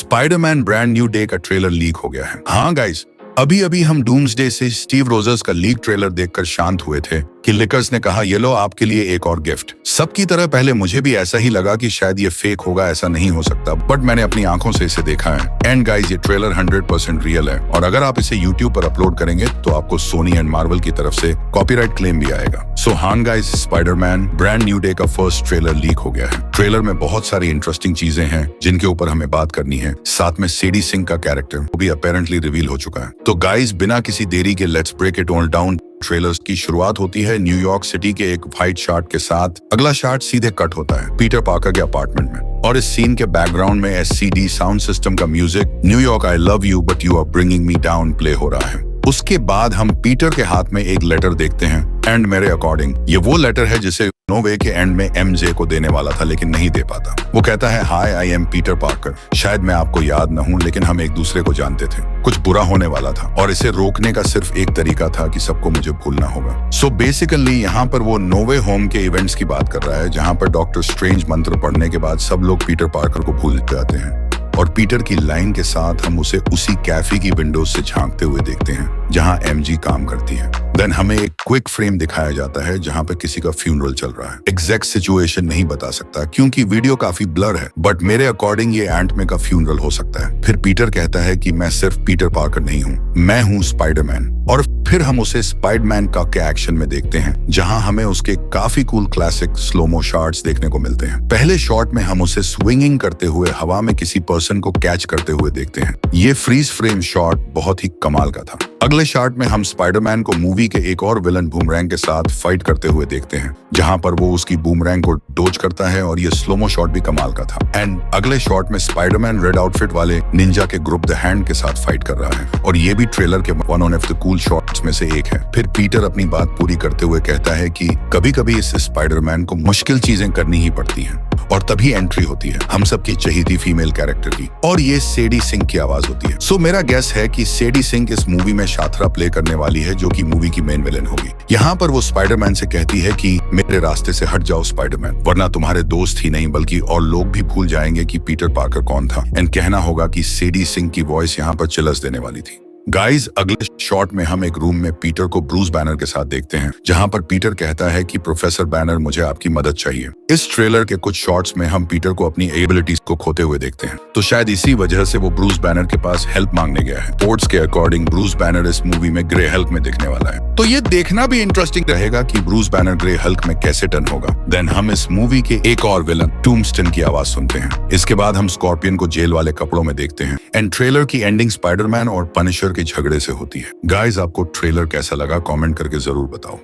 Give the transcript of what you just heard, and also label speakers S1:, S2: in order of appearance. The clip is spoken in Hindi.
S1: स्पाइडरमैन ब्रांड न्यू डे का ट्रेलर लीक हो गया है। हाँ गाइस, अभी अभी हम डूम्सडे से स्टीव रोजर्स का लीक ट्रेलर देखकर शांत हुए थे कि लिकर्स ने कहा ये लो आपके लिए एक और गिफ्ट। सबकी तरह पहले मुझे भी ऐसा ही लगा कि शायद ये फेक होगा, ऐसा नहीं हो सकता, बट मैंने अपनी आंखों से इसे देखा है। एंड गाइस, ये ट्रेलर 100% रियल है और अगर आप इसे यूट्यूब पर अपलोड करेंगे तो आपको सोनी एंड मार्वल की तरफ से कॉपीराइट क्लेम भी आएगा। सो हाँ guys, Spiderman brand new day का फर्स्ट ट्रेलर लीक हो गया है। ट्रेलर में बहुत सारी इंटरेस्टिंग चीजें हैं जिनके ऊपर हमें बात करनी है। साथ में सेडी सिंह का कैरेक्टर वो भी अपेरेंटली रिवील हो चुका है। तो गाइस, बिना किसी देरी के let's break it all down. Trailers की शुरुआत होती है न्यूयॉर्क सिटी के एक वाइट शॉट के साथ। अगला शॉट सीधे कट होता है पीटर पार्कर के अपार्टमेंट में और इस सीन के बैकग्राउंड में एससीडी साउंड सिस्टम का music New York I love you but you are bringing me down play हो रहा है। उसके बाद हम पीटर के हाथ में एक लेटर देखते हैं एंड मेरे अकॉर्डिंग ये वो लेटर है जिसे नो वे के एंड में एमजे को देने वाला था लेकिन नहीं दे पाता। वो कहता है हाय आई एम पीटर पार्कर, शायद मैं आपको याद न हूं लेकिन हम एक दूसरे को जानते थे। कुछ बुरा होने वाला था और इसे रोकने का सिर्फ एक तरीका था कि सबको मुझे भूलना होगा। सो बेसिकली यहाँ पर वो नो वे होम के इवेंट्स की बात कर रहा है जहाँ पर डॉक्टर स्ट्रेंज मंत्र पढ़ने के बाद सब लोग पीटर पार्कर को भूल जाते हैं और पीटर की लाइन के साथ हम उसे उसी कैफे की विंडोज से झांकते हुए देखते हैं जहां एमजी काम करती है। देन हमें एक क्विक फ्रेम दिखाया जाता है जहां पे किसी का फ्यूनरल चल रहा है। एग्जैक्ट सिचुएशन नहीं बता सकता क्योंकि वीडियो काफी ब्लर है, बट मेरे अकॉर्डिंग ये एंट में का फ्यूनरल हो सकता है। फिर पीटर कहता है कि मैं सिर्फ पीटर पार्कर नहीं हूँ, मैं हूँ स्पाइडरमैन। और फिर हम उसे स्पाइडरमैन का के एक्शन में देखते हैं जहां हमें उसके काफी कूल क्लासिक स्लोमो शॉट्स देखने को मिलते हैं। पहले शॉट में हम उसे स्विंगिंग करते हुए हवा में किसी पर्सन को कैच करते हुए देखते हैं। ये फ्रीज फ्रेम शॉट बहुत ही कमाल का था। अगले शॉट में हम स्पाइडरमैन को मूवी के एक और विलन बूमरैंग के साथ फाइट करते हुए देखते हैं जहां पर वो उसकी बूमरैंग को डोज करता है और ये स्लोमो शॉट भी कमाल का था। एंड अगले शॉट में स्पाइडरमैन रेड आउटफिट वाले निंजा के ग्रुप द हैंड के साथ फाइट कर रहा है और ये भी ट्रेलर के one of the cool shots में से एक है। फिर पीटर अपनी बात पूरी करते हुए कहता है कि कभी कभी इस स्पाइडरमैन को मुश्किल चीजें करनी ही पड़ती हैं और तभी एंट्री होती है हम सबकी चहेती फीमेल कैरेक्टर की और ये सेडी सिंह की आवाज होती है। सो मेरा गेस है कि सेडी सिंह इस मूवी में शाथरा प्ले करने वाली है जो कि मूवी की मेन विलेन होगी। यहाँ पर वो स्पाइडरमैन से कहती है कि मेरे रास्ते से हट जाओ स्पाइडरमैन, वरना तुम्हारे दोस्त ही नहीं बल्कि और लोग भी भूल जाएंगे कि पीटर पार्कर कौन था। एंड कहना होगा कि सेडी सिंह की वॉइस यहाँ पर चिलर्स देने वाली थी। गाइस, अगले शॉट में हम एक रूम में पीटर को ब्रूस बैनर के साथ देखते हैं जहां पर पीटर कहता है कि प्रोफेसर बैनर मुझे आपकी मदद चाहिए। इस ट्रेलर के कुछ शॉट्स में हम पीटर को अपनी एबिलिटीज को खोते हुए देखते हैं, तो शायद इसी वजह से वो ब्रूस बैनर के पास हेल्प मांगने गया है। रिपोर्ट्स के अकॉर्डिंग ब्रूस बैनर इस मूवी में ग्रे हल्क में दिखने वाला है, तो ये देखना भी इंटरेस्टिंग रहेगा कि ब्रूस बैनर ग्रे हल्क में कैसे टर्न होगा। देन हम इस मूवी के एक और विलन टूम्बस्टन की आवाज सुनते हैं। इसके बाद हम स्कॉर्पियन को जेल वाले कपड़ों में देखते हैं एंड ट्रेलर की एंडिंग स्पाइडरमैन और पनिशर के झगड़े से होती है। गाइस, आपको ट्रेलर कैसा लगा कमेंट करके जरूर बताओ।